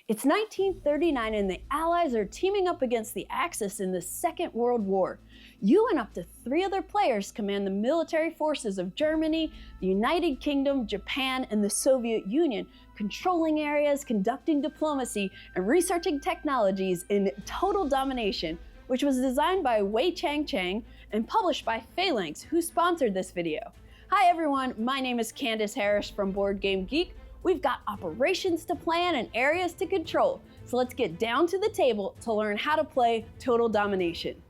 It's 1939 and the Allies are teaming up against the Axis in the Second World War. You and up to 3 other players command the military forces of Germany, the United Kingdom, Japan, and the Soviet Union, controlling areas, conducting diplomacy, and researching technologies in Total Domination, which was designed by Wei Chang and published by Phalanx, who sponsored this video. Hi everyone, my name is Candace Harris from Board Game Geek. We've got operations to plan and areas to control, so let's get down to the table to learn how to play Total Domination.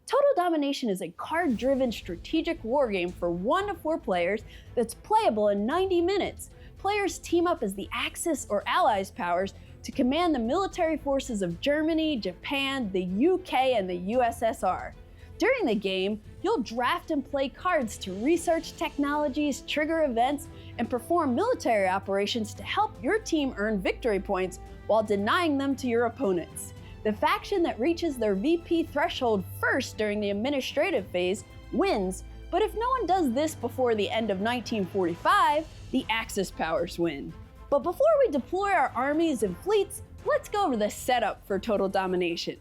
Total Domination is a card-driven strategic wargame for 1 to 4 players that's playable in 90 minutes. Players team up as the Axis or Allies powers to command the military forces of Germany, Japan, the UK, and the USSR. During the game, you'll draft and play cards to research technologies, trigger events, and perform military operations to help your team earn victory points while denying them to your opponents. The faction that reaches their VP threshold first during the administrative phase wins, but if no one does this before the end of 1945, the Axis powers win. But before we deploy our armies and fleets, let's go over the setup for Total Domination.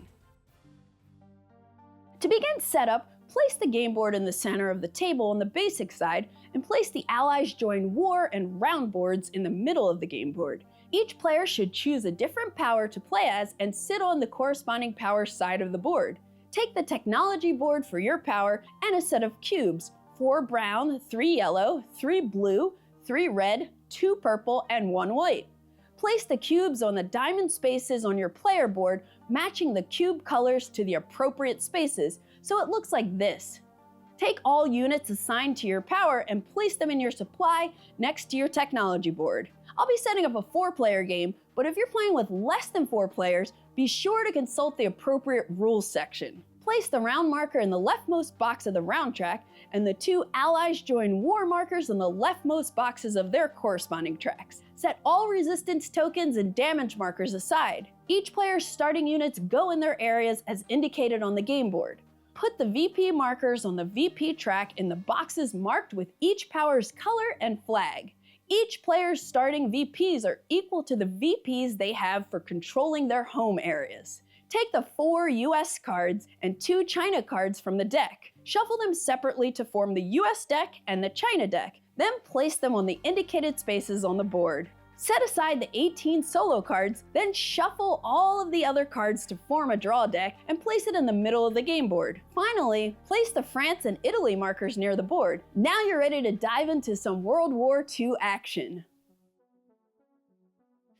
To begin setup, place the game board in the center of the table on the basic side and place the Allies Join War and Round boards in the middle of the game board. Each player should choose a different power to play as and sit on the corresponding power side of the board. Take the technology board for your power and a set of cubes, 4 brown, 3 yellow, 3 blue, 3 red, 2 purple, and 1 white. Place the cubes on the diamond spaces on your player board, matching the cube colors to the appropriate spaces, so it looks like this. Take all units assigned to your power and place them in your supply next to your technology board. I'll be setting up a 4-player game, but if you're playing with less than 4 players, be sure to consult the appropriate rules section. Place the round marker in the leftmost box of the round track and the 2 Allies Join War markers in the leftmost boxes of their corresponding tracks. Set all resistance tokens and damage markers aside. Each player's starting units go in their areas as indicated on the game board. Put the VP markers on the VP track in the boxes marked with each power's color and flag. Each player's starting VPs are equal to the VPs they have for controlling their home areas. Take the 4 US cards and 2 China cards from the deck. Shuffle them separately to form the US deck and the China deck, then place them on the indicated spaces on the board. Set aside the 18 solo cards, then shuffle all of the other cards to form a draw deck and place it in the middle of the game board. Finally, place the France and Italy markers near the board. Now you're ready to dive into some World War II action.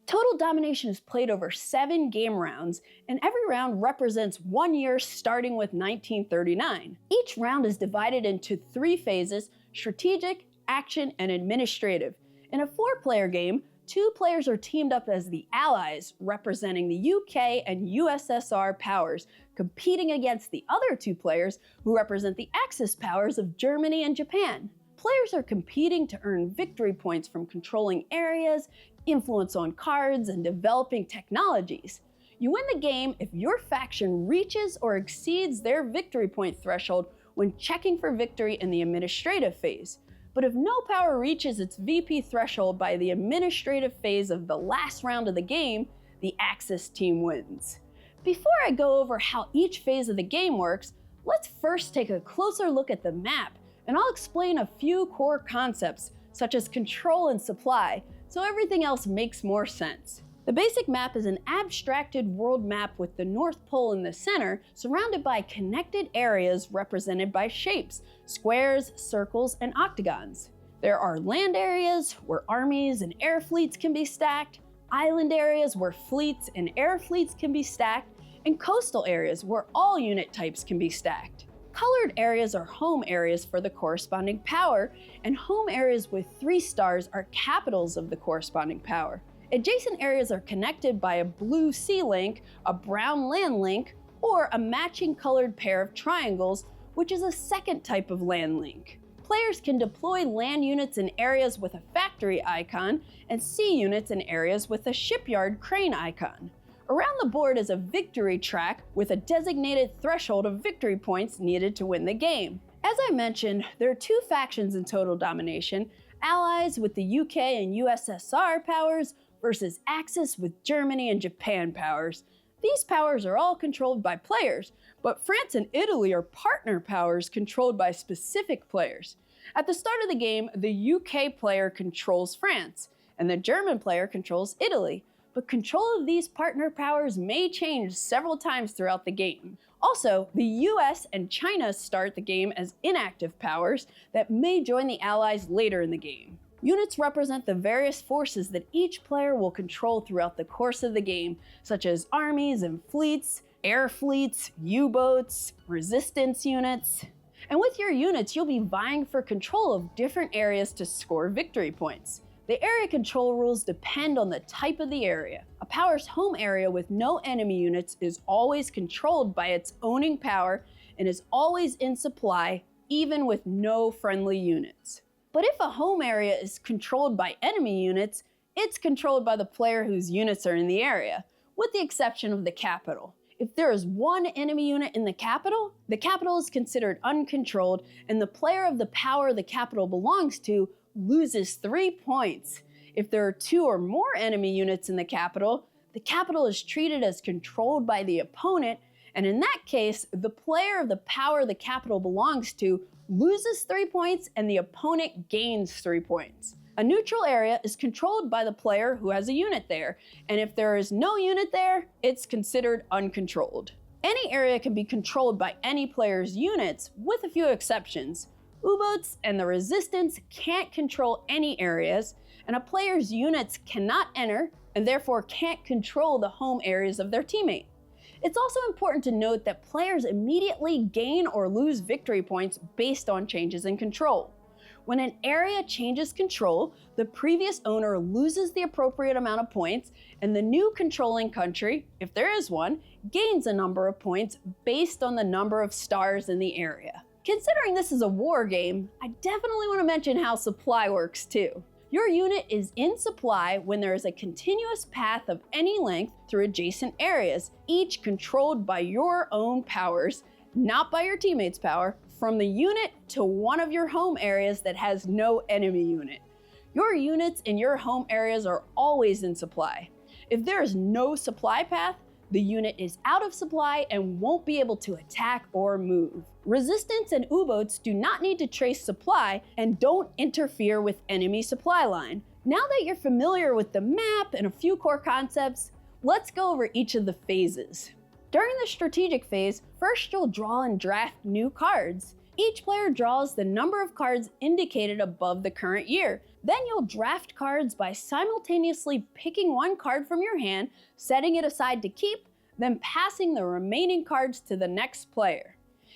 Total Domination is played over 7 game rounds, and every round represents 1 year starting with 1939. Each round is divided into 3 phases: strategic, action, and administrative. In a 4-player game, 2 players are teamed up as the Allies, representing the UK and USSR powers, competing against the other 2 players who represent the Axis powers of Germany and Japan. Players are competing to earn victory points from controlling areas, influence on cards, and developing technologies. You win the game if your faction reaches or exceeds their victory point threshold when checking for victory in the administrative phase. But if no power reaches its VP threshold by the administrative phase of the last round of the game, the Axis team wins. Before I go over how each phase of the game works, let's first take a closer look at the map, and I'll explain a few core concepts, such as control and supply, so everything else makes more sense. The basic map is an abstracted world map with the North Pole in the center, surrounded by connected areas represented by shapes, squares, circles, and octagons. There are land areas where armies and air fleets can be stacked, island areas where fleets and air fleets can be stacked, and coastal areas where all unit types can be stacked. Colored areas are home areas for the corresponding power, and home areas with 3 stars are capitals of the corresponding power. Adjacent areas are connected by a blue sea link, a brown land link, or a matching colored pair of triangles, which is a second type of land link. Players can deploy land units in areas with a factory icon and sea units in areas with a shipyard crane icon. Around the board is a victory track with a designated threshold of victory points needed to win the game. As I mentioned, there are 2 factions in Total Domination: Allies with the UK and USSR powers versus Axis with Germany and Japan powers. These powers are all controlled by players, but France and Italy are partner powers controlled by specific players. At the start of the game, the UK player controls France, and the German player controls Italy, but control of these partner powers may change several times throughout the game. Also, the US and China start the game as inactive powers that may join the Allies later in the game. Units represent the various forces that each player will control throughout the course of the game, such as armies and fleets, air fleets, U-boats, resistance units. And with your units, you'll be vying for control of different areas to score victory points. The area control rules depend on the type of the area. A power's home area with no enemy units is always controlled by its owning power and is always in supply, even with no friendly units. But if a home area is controlled by enemy units, it's controlled by the player whose units are in the area, with the exception of the capital. If there is one enemy unit in the capital is considered uncontrolled, and the player of the power the capital belongs to loses 3 points. If there are 2 or more enemy units in the capital is treated as controlled by the opponent, and in that case, the player of the power the capital belongs to loses 3 points and the opponent gains 3 points. A neutral area is controlled by the player who has a unit there, and if there is no unit there, it's considered uncontrolled. Any area can be controlled by any player's units, with a few exceptions. U-boats and the resistance can't control any areas, and a player's units cannot enter and therefore can't control the home areas of their teammate. It's also important to note that players immediately gain or lose victory points based on changes in control. When an area changes control, the previous owner loses the appropriate amount of points, and the new controlling country, if there is one, gains a number of points based on the number of stars in the area. Considering this is a war game, I definitely want to mention how supply works too. Your unit is in supply when there is a continuous path of any length through adjacent areas, each controlled by your own powers, not by your teammate's power, from the unit to one of your home areas that has no enemy unit. Your units in your home areas are always in supply. If there is no supply path, the unit is out of supply and won't be able to attack or move. Resistance and U-boats do not need to trace supply and don't interfere with enemy supply line. Now that you're familiar with the map and a few core concepts, let's go over each of the phases. During the strategic phase, first you'll draw and draft new cards. Each player draws the number of cards indicated above the current year. Then you'll draft cards by simultaneously picking one card from your hand, setting it aside to keep, then passing the remaining cards to the next player.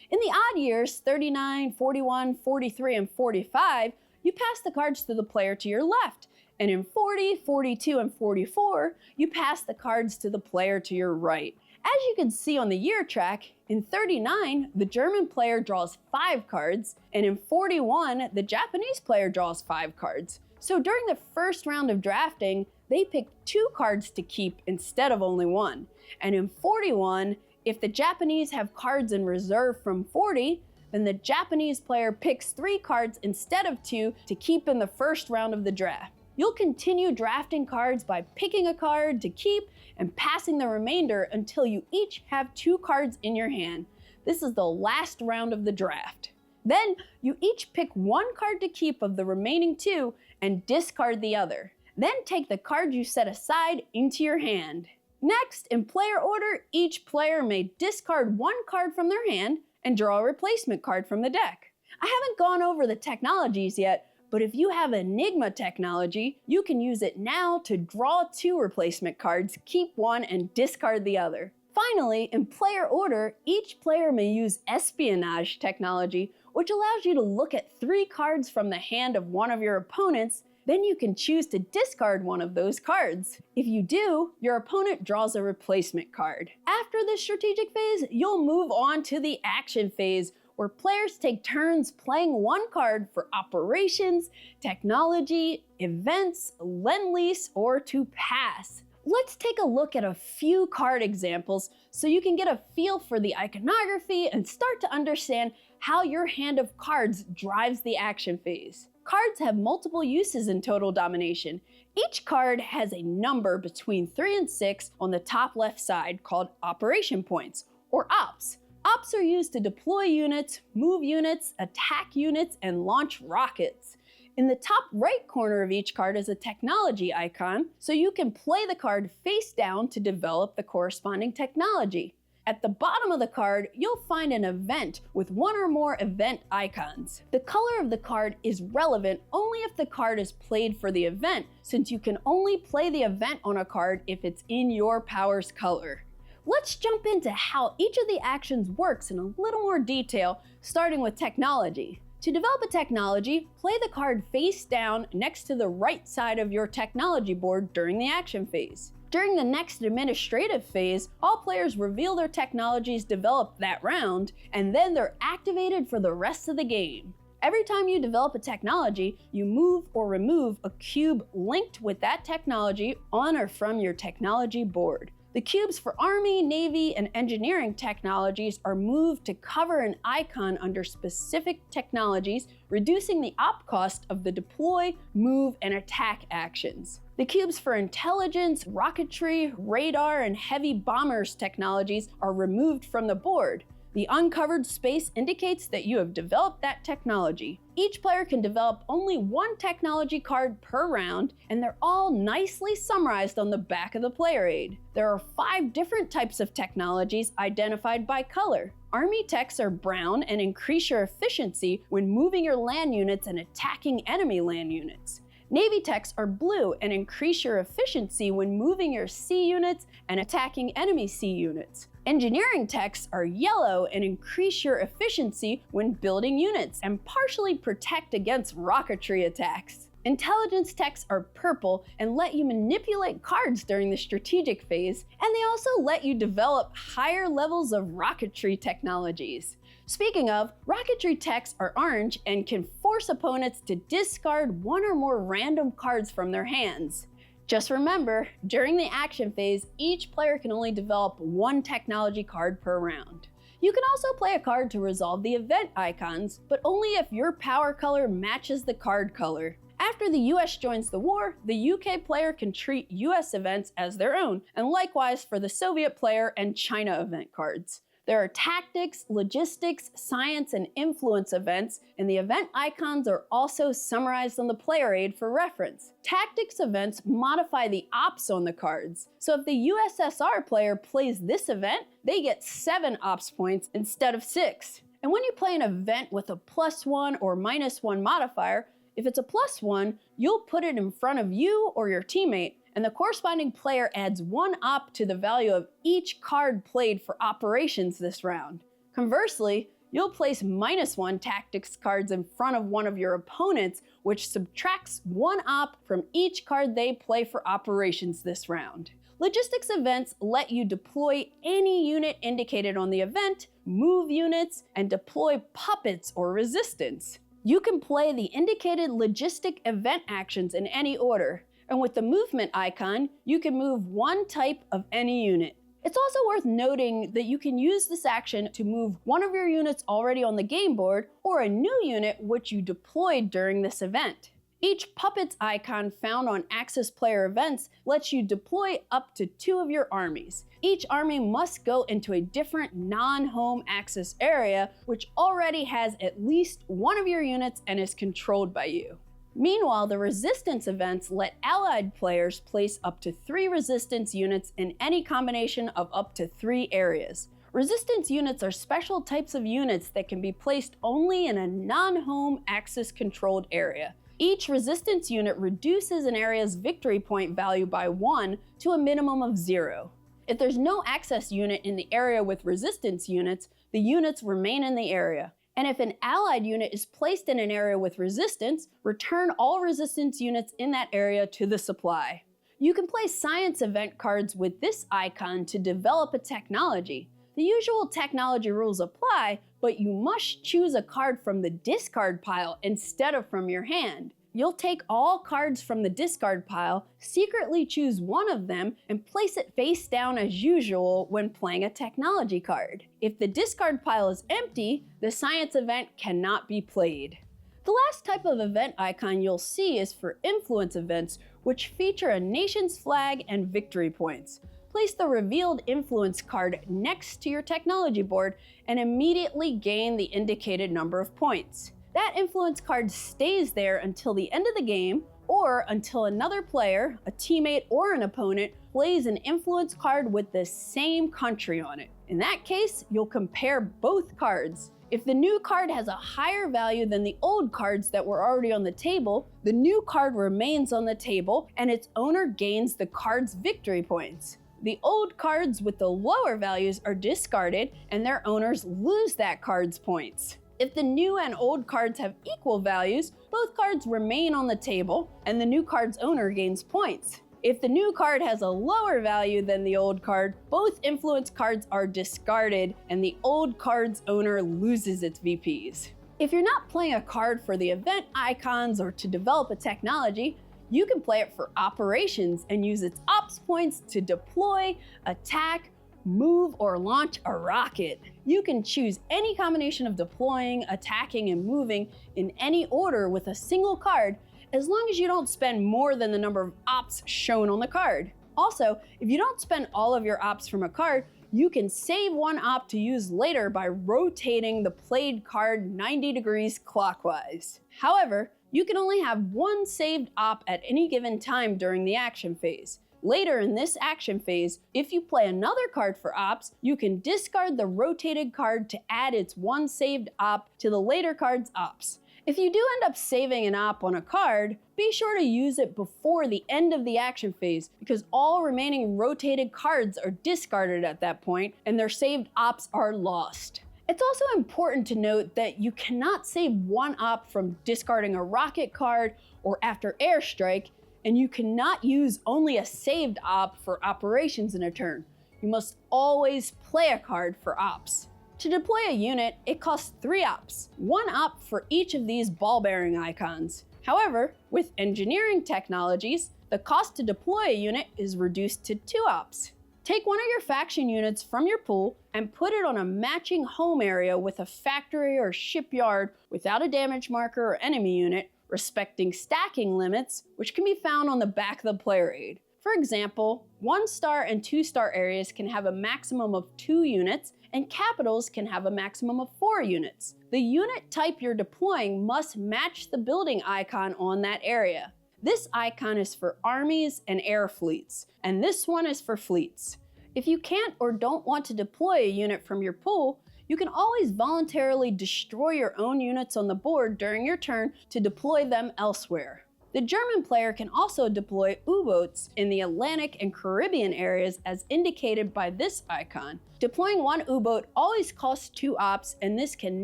In the odd years, 39, 41, 43, and 45, you pass the cards to the player to your left. And in 40, 42, and 44, you pass the cards to the player to your right. As you can see on the year track, in 39, the German player draws 5 cards, and in 41, the Japanese player draws 5 cards. So during the first round of drafting, they picked 2 cards to keep instead of only 1. And in 41, if the Japanese have cards in reserve from 40, then the Japanese player picks 3 cards instead of 2 to keep in the first round of the draft. You'll continue drafting cards by picking a card to keep and passing the remainder until you each have 2 cards in your hand. This is the last round of the draft. Then you each pick 1 card to keep of the remaining 2 and discard the other. Then take the card you set aside into your hand. Next, in player order, each player may discard 1 card from their hand and draw a replacement card from the deck. I haven't gone over the technologies yet, but if you have Enigma technology, you can use it now to draw 2 replacement cards, keep 1, and discard the other. Finally, in player order, each player may use espionage technology, which allows you to look at 3 cards from the hand of one of your opponents. Then you can choose to discard one of those cards. If you do, your opponent draws a replacement card. After this strategic phase, you'll move on to the action phase, where players take turns playing 1 card for operations, technology, events, lend-lease, or to pass. Let's take a look at a few card examples so you can get a feel for the iconography and start to understand how your hand of cards drives the action phase. Cards have multiple uses in Total Domination. Each card has a number between 3 and 6 on the top left side called operation points, or ops. Ops are used to deploy units, move units, attack units, and launch rockets. In the top right corner of each card is a technology icon, so you can play the card face down to develop the corresponding technology. At the bottom of the card, you'll find an event with one or more event icons. The color of the card is relevant only if the card is played for the event, since you can only play the event on a card if it's in your power's color. Let's jump into how each of the actions works in a little more detail, starting with technology. To develop a technology, play the card face down next to the right side of your technology board during the action phase. During the next administrative phase, all players reveal their technologies developed that round, and then they're activated for the rest of the game. Every time you develop a technology, you move or remove a cube linked with that technology on or from your technology board. The cubes for Army, Navy, and engineering technologies are moved to cover an icon under specific technologies, reducing the op cost of the deploy, move, and attack actions. The cubes for intelligence, rocketry, radar, and heavy bombers technologies are removed from the board. The uncovered space indicates that you have developed that technology. Each player can develop only one technology card per round, and they're all nicely summarized on the back of the player aid. There are 5 different types of technologies identified by color. Army techs are brown and increase your efficiency when moving your land units and attacking enemy land units. Navy techs are blue and increase your efficiency when moving your sea units and attacking enemy sea units. Engineering techs are yellow and increase your efficiency when building units and partially protect against rocketry attacks. Intelligence techs are purple and let you manipulate cards during the strategic phase, and they also let you develop higher levels of rocketry technologies. Speaking of, rocketry techs are orange and can force opponents to discard one or more random cards from their hands. Just remember, during the action phase, each player can only develop one technology card per round. You can also play a card to resolve the event icons, but only if your power color matches the card color. After the US joins the war, the UK player can treat US events as their own, and likewise for the Soviet player and China event cards. There are tactics, logistics, science, and influence events, and the event icons are also summarized on the player aid for reference. Tactics events modify the ops on the cards, so if the USSR player plays this event, they get 7 ops points instead of 6. And when you play an event with a +1 or -1 modifier, if it's a +1, you'll put it in front of you or your teammate, and the corresponding player adds 1 op to the value of each card played for operations this round. Conversely, you'll place -1 tactics cards in front of one of your opponents, which subtracts 1 op from each card they play for operations this round. Logistics events let you deploy any unit indicated on the event, move units, and deploy puppets or resistance. You can play the indicated logistic event actions in any order. And with the movement icon, you can move 1 type of any unit. It's also worth noting that you can use this action to move one of your units already on the game board or a new unit which you deployed during this event. Each puppets icon found on Axis player events lets you deploy up to 2 of your armies. Each army must go into a different non-home Axis area, which already has at least 1 of your units and is controlled by you. Meanwhile, the resistance events let allied players place up to 3 resistance units in any combination of up to 3 areas. Resistance units are special types of units that can be placed only in a non-home Axis-controlled area. Each resistance unit reduces an area's victory point value by 1 to a minimum of 0. If there's no access unit in the area with resistance units, the units remain in the area. And if an allied unit is placed in an area with resistance, return all resistance units in that area to the supply. You can play science event cards with this icon to develop a technology. The usual technology rules apply, but you must choose a card from the discard pile instead of from your hand. You'll take all cards from the discard pile, secretly choose one of them, and place it face down as usual when playing a technology card. If the discard pile is empty, the science event cannot be played. The last type of event icon you'll see is for influence events, which feature a nation's flag and victory points. Place the revealed influence card next to your technology board and immediately gain the indicated number of points. That influence card stays there until the end of the game, or until another player, a teammate or an opponent, plays an influence card with the same country on it. In that case, you'll compare both cards. If the new card has a higher value than the old cards that were already on the table, the new card remains on the table and its owner gains the card's victory points. The old cards with the lower values are discarded and their owners lose that card's points. If the new and old cards have equal values, both cards remain on the table and the new card's owner gains points. If the new card has a lower value than the old card, both influence cards are discarded and the old card's owner loses its VPs. If you're not playing a card for the event icons or to develop a technology, you can play it for operations and use its ops points to deploy, attack, move, or launch a rocket. You can choose any combination of deploying, attacking, and moving in any order with a single card, as long as you don't spend more than the number of ops shown on the card. Also, if you don't spend all of your ops from a card, you can save one op to use later by rotating the played card 90 degrees clockwise. However, you can only have one saved op at any given time during the action phase. Later in this action phase, if you play another card for ops, you can discard the rotated card to add its one saved op to the later card's ops. If you do end up saving an op on a card, be sure to use it before the end of the action phase, because all remaining rotated cards are discarded at that point and their saved ops are lost. It's also important to note that you cannot save one op from discarding a rocket card or after airstrike, and you cannot use only a saved op for operations in a turn. You must always play a card for ops. To deploy a unit, it costs 3 ops, 1 op for each of these ball-bearing icons. However, with engineering technologies, the cost to deploy a unit is reduced to 2 ops. Take one of your faction units from your pool and put it on a matching home area with a factory or shipyard without a damage marker or enemy unit, respecting stacking limits, which can be found on the back of the player aid. For example, 1-star and 2-star areas can have a maximum of 2 units, and capitals can have a maximum of 4 units. The unit type you're deploying must match the building icon on that area. This icon is for armies and air fleets, and this one is for fleets. If you can't or don't want to deploy a unit from your pool, you can always voluntarily destroy your own units on the board during your turn to deploy them elsewhere. The German player can also deploy U-boats in the Atlantic and Caribbean areas as indicated by this icon. Deploying one U-boat always costs 2 ops, and this can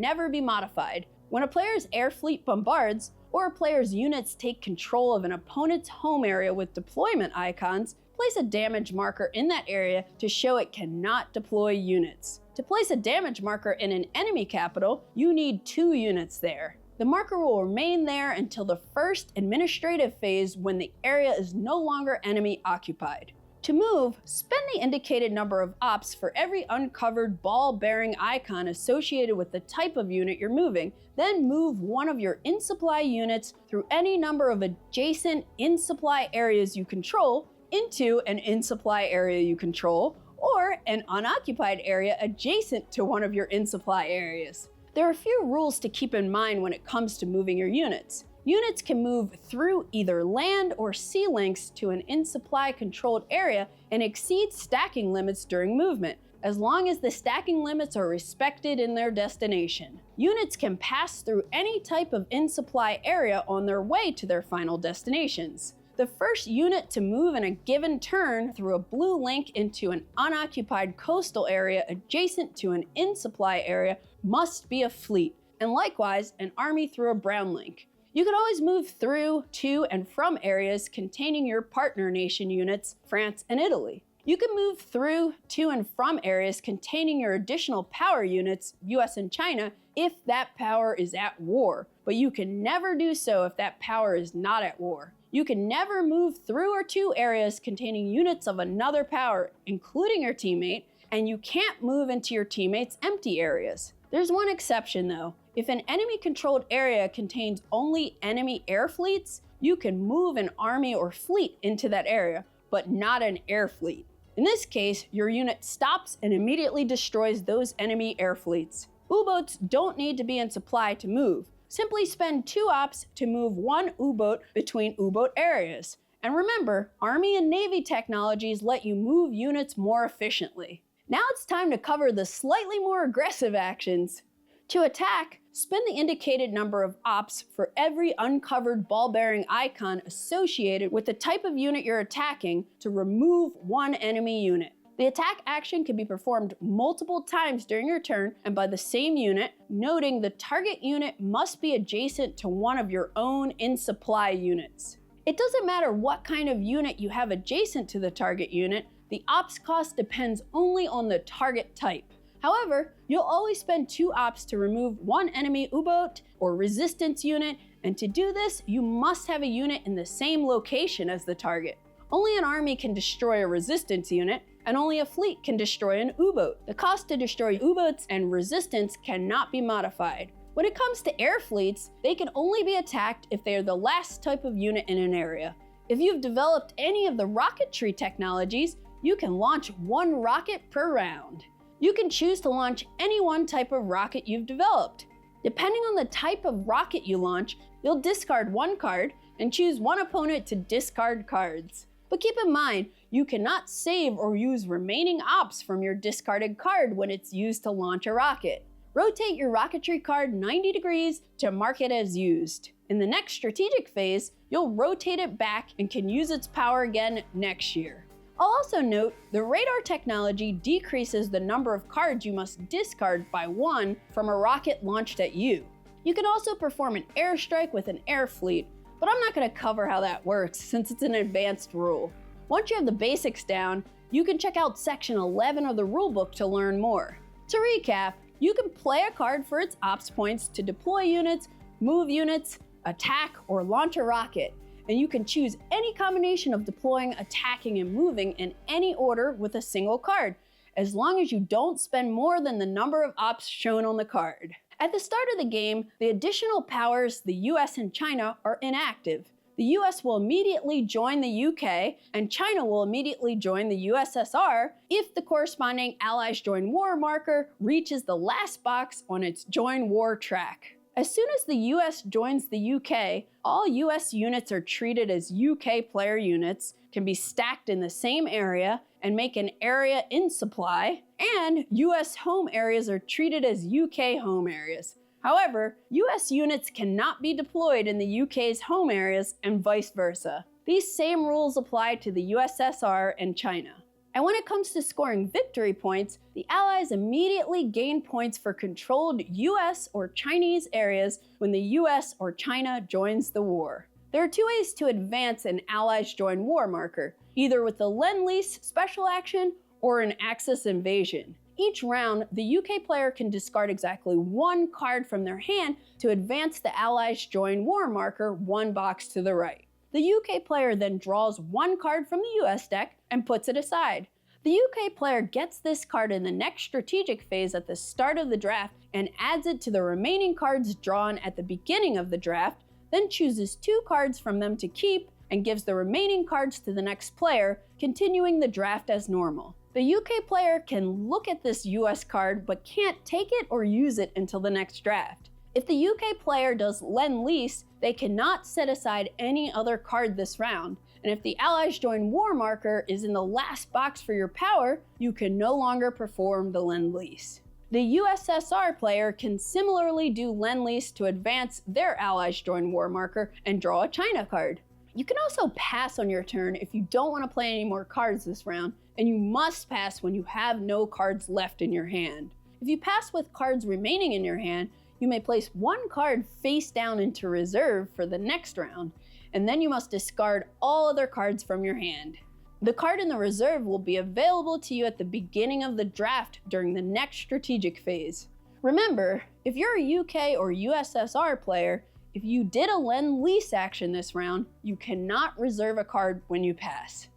never be modified. When a player's air fleet bombards, or a player's units take control of an opponent's home area with deployment icons, place a damage marker in that area to show it cannot deploy units. To place a damage marker in an enemy capital, you need 2 units there. The marker will remain there until the first administrative phase when the area is no longer enemy occupied. To move, spend the indicated number of ops for every uncovered ball-bearing icon associated with the type of unit you're moving, then move one of your in-supply units through any number of adjacent in-supply areas you control into an in-supply area you control, or an unoccupied area adjacent to one of your in-supply areas. There are a few rules to keep in mind when it comes to moving your units. Units can move through either land or sea links to an in-supply controlled area and exceed stacking limits during movement, as long as the stacking limits are respected in their destination. Units can pass through any type of in-supply area on their way to their final destinations. The first unit to move in a given turn through a blue link into an unoccupied coastal area adjacent to an in-supply area must be a fleet, and likewise an army through a brown link. You can always move through, to, and from areas containing your partner nation units, France and Italy. You can move through, to, and from areas containing your additional power units, US and China, if that power is at war, but you can never do so if that power is not at war. You can never move through or to areas containing units of another power, including your teammate, and you can't move into your teammate's empty areas. There's one exception though. If an enemy-controlled area contains only enemy air fleets, you can move an army or fleet into that area, but not an air fleet. In this case, your unit stops and immediately destroys those enemy air fleets. U-boats don't need to be in supply to move. Simply spend 2 ops to move 1 U-boat between U-boat areas. And remember, Army and Navy technologies let you move units more efficiently. Now it's time to cover the slightly more aggressive actions. To attack, spend the indicated number of ops for every uncovered ball-bearing icon associated with the type of unit you're attacking to remove 1 enemy unit. The attack action can be performed multiple times during your turn and by the same unit, noting the target unit must be adjacent to one of your own in-supply units. It doesn't matter what kind of unit you have adjacent to the target unit, the ops cost depends only on the target type. However, you'll always spend 2 ops to remove 1 enemy U-boat or resistance unit, and to do this, you must have a unit in the same location as the target. Only an army can destroy a resistance unit, and only a fleet can destroy an U-boat. The cost to destroy U-boats and resistance cannot be modified. When it comes to air fleets, they can only be attacked if they are the last type of unit in an area. If you've developed any of the rocketry technologies, you can launch 1 rocket per round. You can choose to launch any one type of rocket you've developed. Depending on the type of rocket you launch, you'll discard 1 card and choose 1 opponent to discard cards. But keep in mind, you cannot save or use remaining ops from your discarded card when it's used to launch a rocket. Rotate your rocketry card 90 degrees to mark it as used. In the next strategic phase, you'll rotate it back and can use its power again next year. I'll also note the radar technology decreases the number of cards you must discard by 1 from a rocket launched at you. You can also perform an airstrike with an air fleet, but I'm not going to cover how that works since it's an advanced rule. Once you have the basics down, you can check out section 11 of the rulebook to learn more. To recap, you can play a card for its ops points to deploy units, move units, attack, or launch a rocket. And you can choose any combination of deploying, attacking, and moving in any order with a single card, as long as you don't spend more than the number of ops shown on the card. At the start of the game, the additional powers, the US and China, are inactive. The US will immediately join the UK, and China will immediately join the USSR if the corresponding Allies Join War marker reaches the last box on its Join War track. As soon as the US joins the UK, all US units are treated as UK player units, can be stacked in the same area, and make an area in supply, and US home areas are treated as UK home areas. However, US units cannot be deployed in the UK's home areas and vice versa. These same rules apply to the USSR and China. And when it comes to scoring victory points, the Allies immediately gain points for controlled US or Chinese areas when the US or China joins the war. There are 2 ways to advance an Allies Join War marker, either with the Lend-Lease special action or an Axis invasion. Each round, the UK player can discard exactly 1 card from their hand to advance the Allies Join War marker 1 box to the right. The UK player then draws 1 card from the US deck and puts it aside. The UK player gets this card in the next strategic phase at the start of the draft and adds it to the remaining cards drawn at the beginning of the draft, then chooses 2 cards from them to keep and gives the remaining cards to the next player, continuing the draft as normal. The UK player can look at this US card but can't take it or use it until the next draft. If the UK player does Lend-Lease, they cannot set aside any other card this round, and if the Allies Join War marker is in the last box for your power, you can no longer perform the Lend-Lease. The USSR player can similarly do Lend-Lease to advance their Allies Join War marker and draw a China card. You can also pass on your turn if you don't want to play any more cards this round, and you must pass when you have no cards left in your hand. If you pass with cards remaining in your hand, you may place 1 card face down into reserve for the next round, and then you must discard all other cards from your hand. The card in the reserve will be available to you at the beginning of the draft during the next strategic phase. Remember, if you're a UK or USSR player, If you did a lend-lease action this round, you cannot reserve a card when you pass.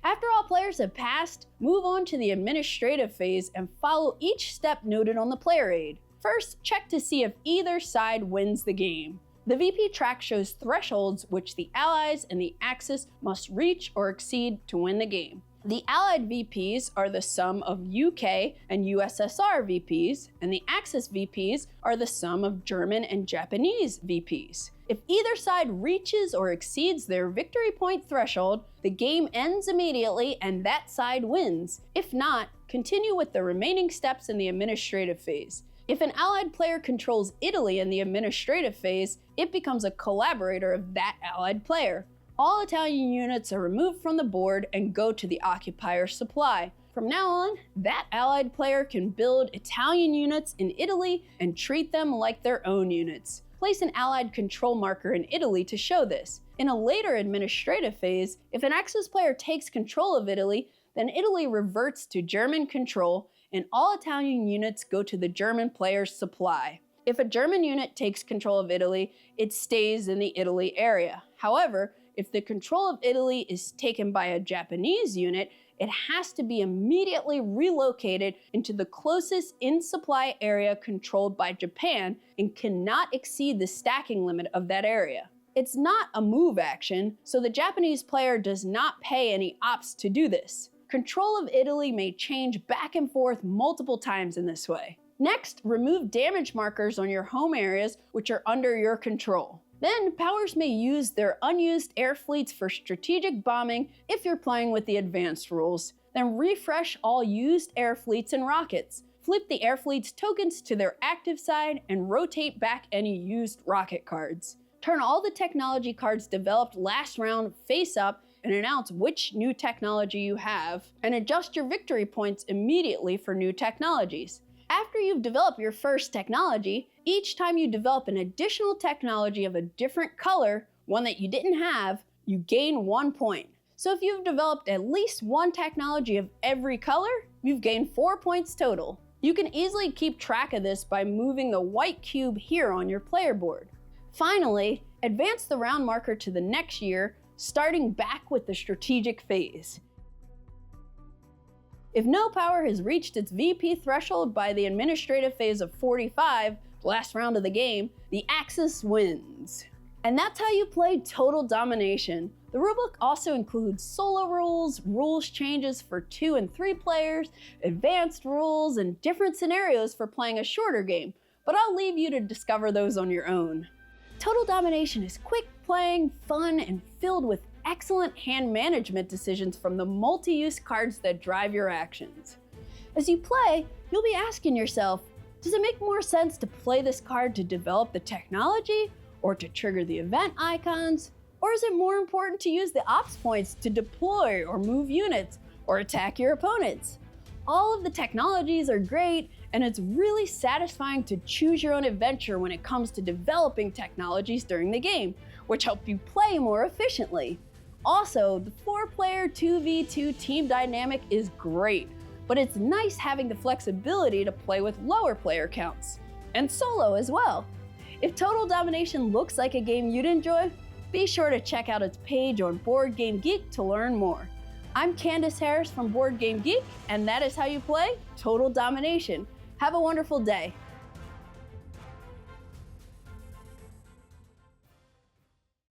After all players have passed, move on to the administrative phase and follow each step noted on the player aid. First, check to see if either side wins the game. The VP track shows thresholds which the Allies and the Axis must reach or exceed to win the game. The Allied VPs are the sum of UK and USSR VPs, and the Axis VPs are the sum of German and Japanese VPs. If either side reaches or exceeds their victory point threshold, the game ends immediately and that side wins. If not, continue with the remaining steps in the administrative phase. If an Allied player controls Italy in the administrative phase, it becomes a collaborator of that Allied player. All Italian units are removed from the board and go to the occupier supply. From now on, that Allied player can build Italian units in Italy and treat them like their own units. Place an Allied control marker in Italy to show this. In a later administrative phase, if an Axis player takes control of Italy, then Italy reverts to German control and all Italian units go to the German player's supply. If a German unit takes control of Italy, it stays in the Italy area. However, if the control of Italy is taken by a Japanese unit, it has to be immediately relocated into the closest in-supply area controlled by Japan and cannot exceed the stacking limit of that area. It's not a move action, so the Japanese player does not pay any ops to do this. Control of Italy may change back and forth multiple times in this way. Next, remove damage markers on your home areas which are under your control. Then, powers may use their unused air fleets for strategic bombing if you're playing with the advanced rules. Then refresh all used air fleets and rockets. Flip the air fleet's tokens to their active side and rotate back any used rocket cards. Turn all the technology cards developed last round face up and announce which new technology you have, and adjust your victory points immediately for new technologies. After you've developed your first technology, each time you develop an additional technology of a different color, one that you didn't have, you gain 1 point. So if you've developed at least one technology of every color, you've gained 4 points total. You can easily keep track of this by moving the white cube here on your player board. Finally, advance the round marker to the next year, starting back with the strategic phase. If no power has reached its VP threshold by the administrative phase of 45, the last round of the game, the Axis wins. And that's how you play Total Domination. The rulebook also includes solo rules, rules changes for 2 and 3 players, advanced rules, and different scenarios for playing a shorter game, but I'll leave you to discover those on your own. Total Domination is quick playing, fun, and filled with excellent hand management decisions from the multi-use cards that drive your actions. As you play, you'll be asking yourself, does it make more sense to play this card to develop the technology or to trigger the event icons? Or is it more important to use the ops points to deploy or move units or attack your opponents? All of the technologies are great, and it's really satisfying to choose your own adventure when it comes to developing technologies during the game, which help you play more efficiently. Also, the 4-player 2v2 team dynamic is great, but it's nice having the flexibility to play with lower player counts, and solo as well. If Total Domination looks like a game you'd enjoy, be sure to check out its page on Board Game Geek to learn more. I'm Candace Harris from Board Game Geek, and that is how you play Total Domination. Have a wonderful day.